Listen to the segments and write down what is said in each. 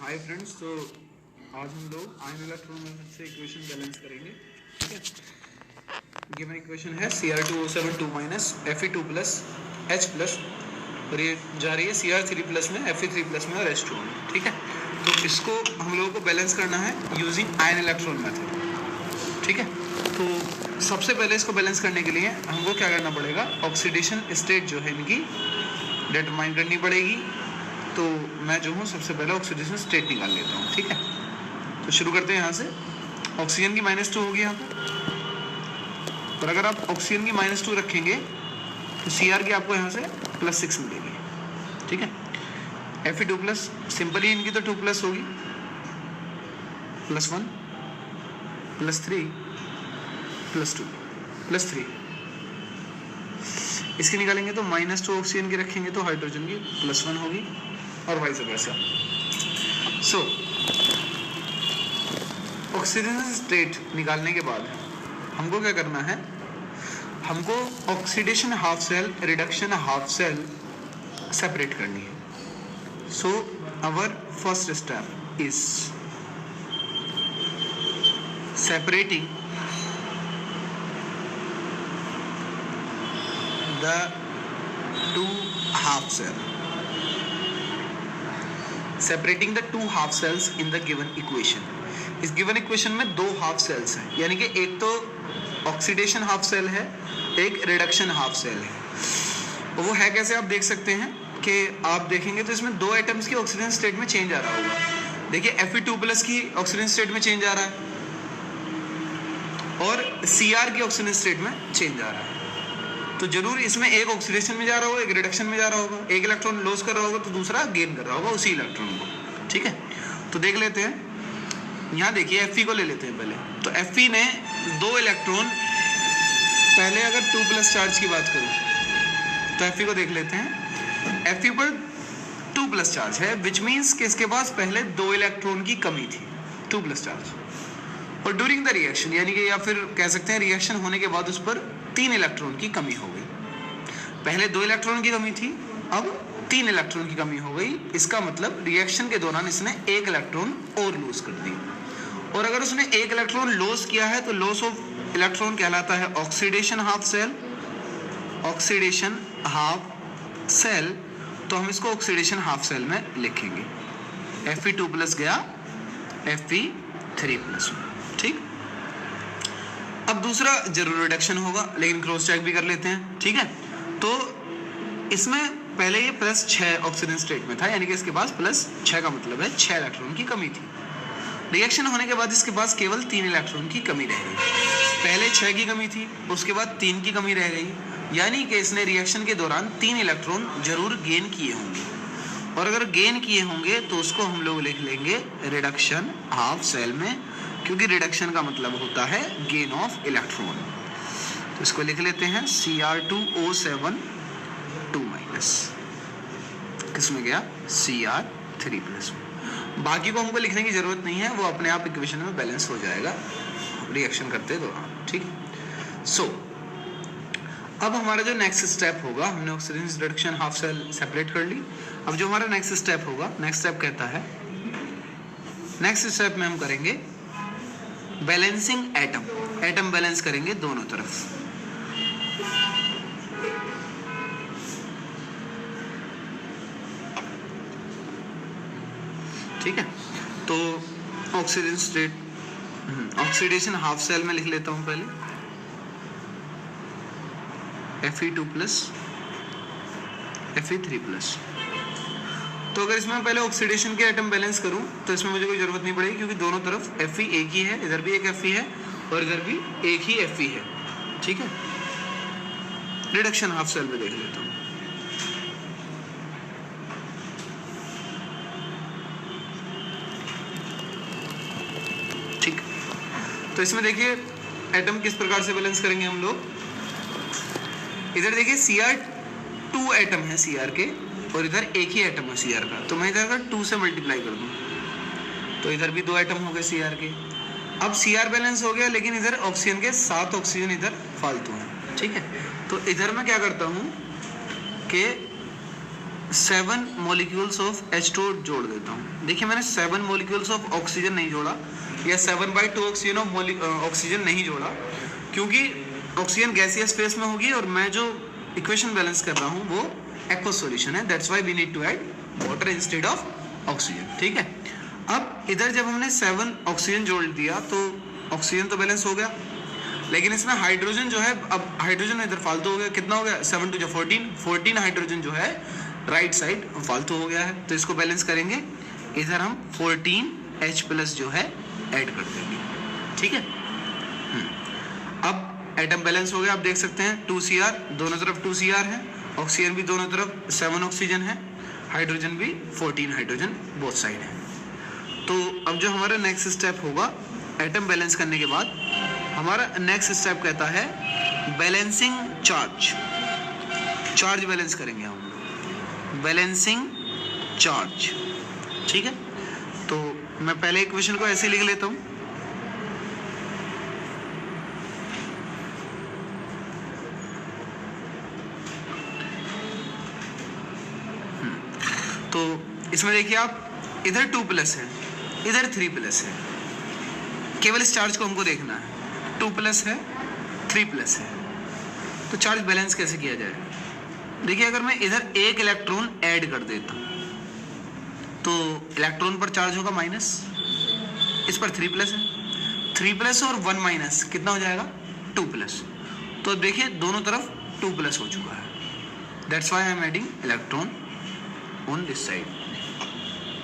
Hi friends, तो आज हम लोग आयन इलेक्ट्रॉन मेथड से इक्वेशन बैलेंस करेंगे। ठीक है, गिवन इक्वेशन है Cr2O7 2 minus Fe2 plus H plus और ये जा रही है Cr3 प्लस में Fe3 प्लस में और H2 में। ठीक है, तो इसको हम लोगों को बैलेंस करना है यूजिंग आयन इलेक्ट्रॉन मेथड। ठीक है, तो सबसे पहले इसको बैलेंस करने के लिए हमको क्या करना पड़ेगा, ऑक्सीडेशन स्टेट जो है इनकी डिटरमाइन करनी पड़ेगी। तो मैं जो हूँ सबसे पहले ऑक्सीडेशन स्टेट निकाल लेता हूँ। ठीक है, तो शुरू करते हैं यहाँ से। ऑक्सीजन की -2 होगी यहाँ पर, और अगर आप ऑक्सीजन की -2 रखेंगे तो Cr की आपको यहाँ से +6 मिलेगी। ठीक है, Fe2 प्लस सिंपली इनकी तो 2 प्लस होगी, +1 +3 +2 +3। इसकी निकालेंगे तो -2 ऑक्सीजन की रखेंगे तो हाइड्रोजन की +1 होगी और vice versa. So oxidation state निकालने के बाद हमको क्या करना है, हमको oxidation half cell, reduction half cell separate करनी है। So our first step is separating the two half cell, separating the two half cells in the given equation। इस given equation में दो हाफ सेल्स हैं, यानी कि एक तो ऑक्सीडेशन हाफ सेल है, एक रिडक्शन हाफ सेल है। वो है कैसे, आप देख सकते हैं कि आप देखेंगे तो इसमें दो एटम्स की ऑक्सीजन स्टेट में चेंज आ रहा होगा। देखिए Fe2 प्लस की ऑक्सीजन स्टेट में चेंज आ रहा है और Cr की ऑक्सीजन स्टेट में चेंज आ रहा है। तो जरूर इसमें एक ऑक्सीडेशन में जा रहा होगा, एक रिडक्शन में जा रहा होगा, एक इलेक्ट्रॉन लॉस कर रहा होगा तो दूसरा गेन कर रहा होगा उसी इलेक्ट्रॉन को। ठीक है, तो देख लेते हैं। यहाँ देखिए Fe को ले लेते हैं पहले। तो Fe ने 2 इलेक्ट्रॉन, पहले अगर 2 प्लस चार्ज की बात करूँ तो Fe को देख लेते हैं। Fe पर 2 प्लस चार्ज है, विच मीन्स कि इसके पास पहले 2 इलेक्ट्रॉन की कमी थी, 2 प्लस चार्ज। और ड्यूरिंग द रिएक्शन, यानी कि या फिर कह सकते हैं रिएक्शन होने के बाद उस पर 3 इलेक्ट्रॉन की कमी हो गई। पहले 2 इलेक्ट्रॉन की कमी थी, अब 3 इलेक्ट्रॉन की कमी हो गई। इसका मतलब रिएक्शन के दौरान इसने 1 इलेक्ट्रॉन और लॉस कर दी। और अगर उसने 1 इलेक्ट्रॉन लॉस किया है तो लॉस ऑफ इलेक्ट्रॉन कहलाता है oxidation half cell. Oxidation half cell, तो हम इसको ऑक्सीडेशन हाफ सेल में लिखेंगे। Fe2 प्लस गया Fe3 प्लस। ठीक, अब दूसरा जरूर रिडक्शन होगा, लेकिन क्रॉस चेक भी कर लेते हैं। ठीक है, तो इसमें पहले ये +6 ऑक्सीजन स्टेट में था, यानी कि इसके पास +6 का मतलब है 6 इलेक्ट्रॉन की कमी थी। रिएक्शन होने के बाद इसके पास केवल 3 इलेक्ट्रॉन की कमी रह गई। पहले 6 की कमी थी, उसके बाद 3 की कमी रह गई, यानी कि इसने रिएक्शन के दौरान 3 इलेक्ट्रॉन जरूर गेन किए होंगे। और अगर गेन किए होंगे तो उसको हम लोग लिख लेंगे रिडक्शन हाफ सेल में, क्योंकि रिडक्शन का मतलब होता है गेन ऑफ इलेक्ट्रॉन। तो इसको लिख लेते हैं Cr2O7 2 माइनस, किसमें गया Cr3 प्लस में। बाकी को हमको लिखने की जरूरत नहीं है, वो अपने आप इक्वेशन में बैलेंस हो जाएगा रिएक्शन करते दौरान। ठीक, सो अब हमारा जो नेक्स्ट स्टेप होगा, हमने oxygen reduction half cell separate कर ली। अब जो हमारा नेक्स्ट स्टेप होगा, नेक्स्ट स्टेप कहता है, नेक्स्ट स्टेप में हम करेंगे बैलेंसिंग एटम। एटम बैलेंस करेंगे दोनों तरफ। ठीक है, तो oxygen state, oxidation half cell में लिख लेता हूं पहले Fe2 प्लस Fe3 प्लस। तो अगर इसमें पहले ऑक्सीडेशन के एटम बैलेंस करूं तो इसमें मुझे कोई जरूरत नहीं पड़ेगी, क्योंकि दोनों तरफ Fe एक ही है, इधर भी एक Fe है और इधर भी एक ही Fe है। ठीक है, रिडक्शन हाफ सेल में देख लेता हूं। ठीक, तो इसमें देखिए एटम किस प्रकार से बैलेंस करेंगे हम लोग। इधर देखिए Cr2 एटम है Cr के, और इधर एक ही एटम है Cr का, तो मैं इधर अगर 2 से मल्टीप्लाई कर दूं तो इधर भी 2 एटम हो गए Cr के। अब Cr बैलेंस हो गया, लेकिन इधर ऑक्सीजन के 7 ऑक्सीजन इधर फालतू हैं। ठीक है, तो इधर मैं क्या करता हूं कि 7 मॉलिक्यूल्स ऑफ H2 जोड़ देता हूँ। देखिए मैंने 7 मॉलिक्यूल्स ऑफ ऑक्सीजन नहीं जोड़ा या 7/2 ऑक्सीजन ऑफ ऑक्सीजन नहीं जोड़ा, क्योंकि ऑक्सीजन गैसियस फेस में होगी और मैं जो इक्वेशन बैलेंस कर रहा हूँ वो एक्वस सॉल्यूशन है, that's why we need to add water instead of oxygen. ठीक है, अब इधर जब हमने 7 ऑक्सीजन जोड़ दिया तो ऑक्सीजन तो बैलेंस हो गया, लेकिन इसमें हाइड्रोजन जो है, अब हाइड्रोजन इधर फालतू हो गया, कितना हो गया 7 × 2 = 14 हाइड्रोजन जो है राइट साइड फालतू हो गया है, तो इसको बैलेंस करेंगे, इधर हम 14H+ जो है ऐड कर देंगे। ठीक है, अब एटम बैलेंस हो गया, आप देख सकते हैं 2Cr, दोनों तरफ 2Cr है, ऑक्सीजन भी दोनों तरफ 7 ऑक्सीजन है, हाइड्रोजन भी 14 हाइड्रोजन बोथ साइड है। तो अब जो हमारा नेक्स्ट स्टेप होगा एटम बैलेंस करने के बाद, हमारा नेक्स्ट स्टेप कहता है बैलेंसिंग चार्ज। चार्ज बैलेंस करेंगे हम, बैलेंसिंग चार्ज। ठीक है, तो मैं पहले इक्वेशन को ऐसे लिख लेता हूं, तो इसमें देखिए आप इधर 2+ है, इधर 3+ है, केवल इस चार्ज को हमको देखना है, 2+ है 3+ है, तो चार्ज बैलेंस कैसे किया जाए। देखिए अगर मैं इधर एक इलेक्ट्रॉन ऐड कर देता हूं तो इलेक्ट्रॉन पर चार्ज होगा माइनस, इस पर 3+ है, 3+ और 1- कितना हो जाएगा 2+, तो अब देखिए दोनों तरफ 2+ हो चुका है, that's why I am adding electron on this side.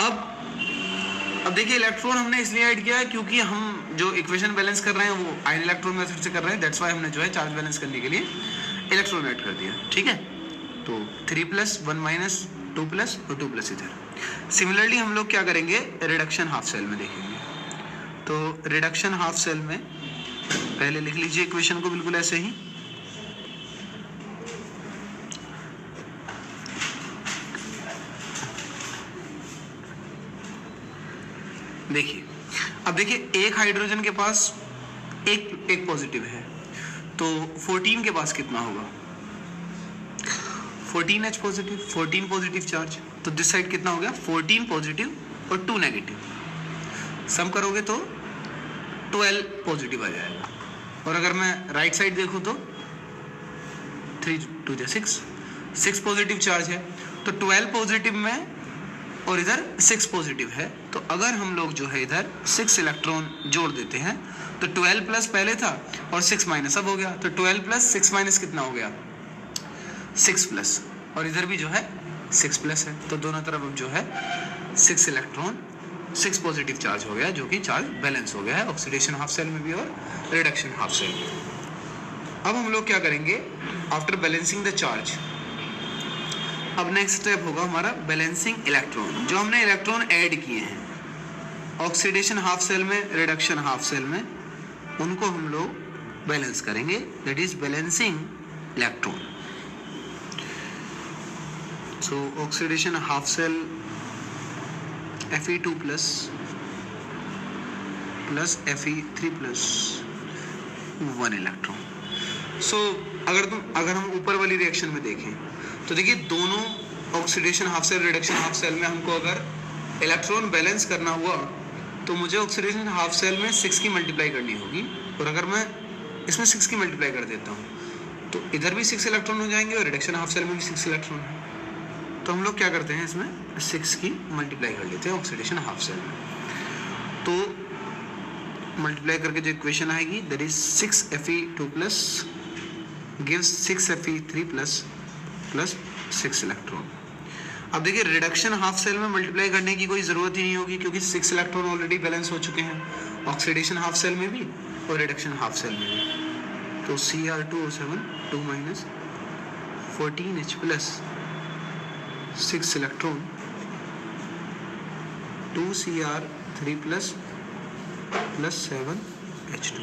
अब देखिए इलेक्ट्रॉन हमने इसलिए ऐड किया है क्योंकि हम जो इक्वेशन बैलेंस कर रहे हैं वो आयन इलेक्ट्रॉन मेथड से कर रहे हैं, दैट्स व्हाई हमने जो है चार्ज बैलेंस करने के लिए इलेक्ट्रॉन ऐड कर दिया। ठीक है, तो 3+, 1- 2+ और 2+ इधर। सिमिलरली हम लोग क्या करेंगे, रिडक्शन हाफ सेल में देखेंगे। तो रिडक्शन हाफ सेल में पहले लिख लीजिए इक्वेशन को बिल्कुल ऐसे ही, देखिए अब देखिए एक हाइड्रोजन के पास एक पॉजिटिव है, तो 14 के पास कितना होगा 14H पॉजिटिव, 14 पॉजिटिव चार्ज, तो दिस साइड कितना हो गया 14 पॉजिटिव और 2 नेगेटिव, सम करोगे तो 12 पॉजिटिव आ जाएगा। और अगर मैं राइट साइड देखूं तो 3 × 2 = 6 पॉजिटिव चार्ज है, तो 12 पॉजिटिव में और इधर 6 पॉजिटिव है, तो अगर हम लोग जो है इधर 6 इलेक्ट्रॉन जोड़ देते हैं तो 12+ पहले था और 6- अब हो गया, तो 12+ 6- कितना हो गया 6+, और इधर भी जो है 6+ है, तो दोनों तरफ अब जो है 6 इलेक्ट्रॉन 6 पॉजिटिव चार्ज हो गया, जो कि चार्ज बैलेंस हो गया है ऑक्सीडेशन हाफ सेल में भी और रिडक्शन हाफ सेल में। अब हम लोग क्या करेंगे, आफ्टर बैलेंसिंग द चार्ज, अब नेक्स्ट स्टेप होगा हमारा बैलेंसिंग इलेक्ट्रॉन। जो हमने इलेक्ट्रॉन ऐड किए हैं ऑक्सीडेशन हाफ सेल में, रिडक्शन हाफ सेल में, उनको हम लोग बैलेंस करेंगे, that is balancing electron. So oxidation half cell Fe2+ plus Fe3+ 1 electron. So अगर हम ऊपर वाली रिएक्शन में देखें तो देखिए दोनों oxidation half cell, reduction half cell में हमको अगर इलेक्ट्रॉन बैलेंस करना हुआ तो मुझे ऑक्सीडेशन हाफ सेल में 6 की मल्टीप्लाई करनी होगी, और अगर मैं इसमें 6 की मल्टीप्लाई कर देता हूँ तो इधर भी 6 इलेक्ट्रॉन हो जाएंगे और रिडक्शन हाफ सेल में भी 6 इलेक्ट्रॉन है, तो हम लोग क्या करते हैं इसमें 6 की मल्टीप्लाई कर लेते हैं ऑक्सीडेशन हाफ सेल में। तो मल्टीप्लाई करके जो इक्वेशन आएगी that is 6Fe2+ gives 6Fe3+ plus 6 electron. अब देखिए रिडक्शन हाफ सेल में मल्टीप्लाई करने की कोई ज़रूरत ही नहीं होगी क्योंकि 6 इलेक्ट्रॉन ऑलरेडी बैलेंस हो चुके हैं ऑक्सीडेशन हाफ सेल में भी और रिडक्शन हाफ सेल में भी। तो Cr2O7 2- 14H+ 6 electron 2Cr3+ plus 7H2।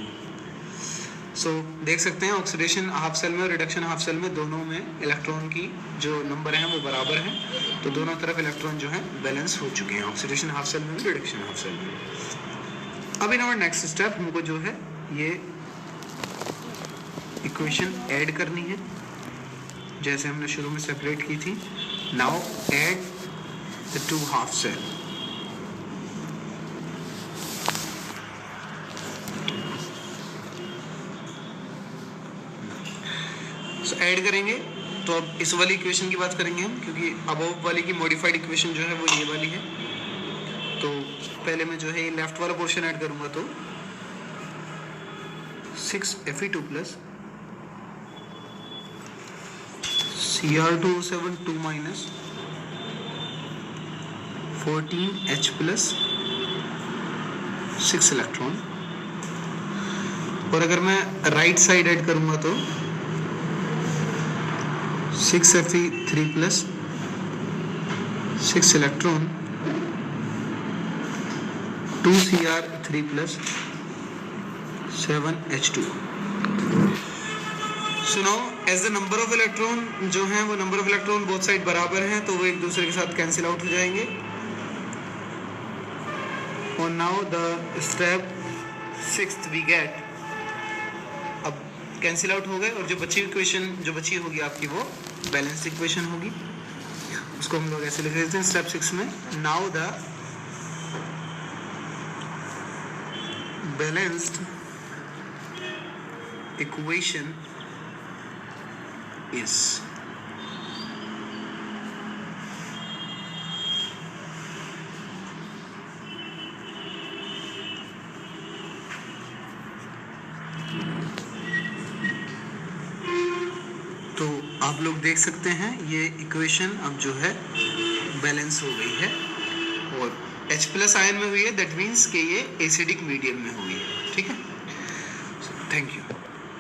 सो देख सकते हैं ऑक्सीडेशन हाफ सेल में और रिडक्शन हाफ सेल में दोनों में इलेक्ट्रॉन की जो नंबर हैं वो बराबर हैं, तो दोनों तरफ इलेक्ट्रॉन जो है बैलेंस हो चुके हैं ऑक्सीडेशन हाफ सेल में, रिडक्शन हाफ सेल में। अब इन आवर नेक्स्ट स्टेप हमको जो है ये इक्वेशन ऐड करनी है, जैसे हमने शुरू में सेपरेट की थी now add the 2 half cell. So add करेंगे तो अब इस वाली इक्वेशन की बात करेंगे हम, क्योंकि अबव वाली की मॉडिफाइड इक्वेशन जो है वो ये वाली है। तो पहले मैं जो है ये लेफ्ट वाला पोर्शन ऐड करूंगा, तो 6Fe2 plus Cr2O7 2 minus 14H plus 6 electron. और अगर मैं राइट साइड ऐड करूंगा तो 6Fe3 plus 6 electron 2Cr3 plus 7H2। सुनो, as the number of electron जो है वो number of electron both side बराबर हैं, तो वो एक दूसरे के साथ कैंसिल आउट हो जाएंगे। और now the step 6th we get, अब कैंसिल आउट हो गए और जो बची इक्वेशन जो बची होगी आपकी वो बैलेंस इक्वेशन होगी। उसको हम लोग ऐसे लिख देते हैं स्टेप 6 में, now the balanced equation is तो आप लोग देख सकते हैं ये इक्वेशन अब जो है बैलेंस हो गई है और H+ आयन में हुई है, दैट मीन्स कि ये एसिडिक मीडियम में हुई है। ठीक है, थैंक यू।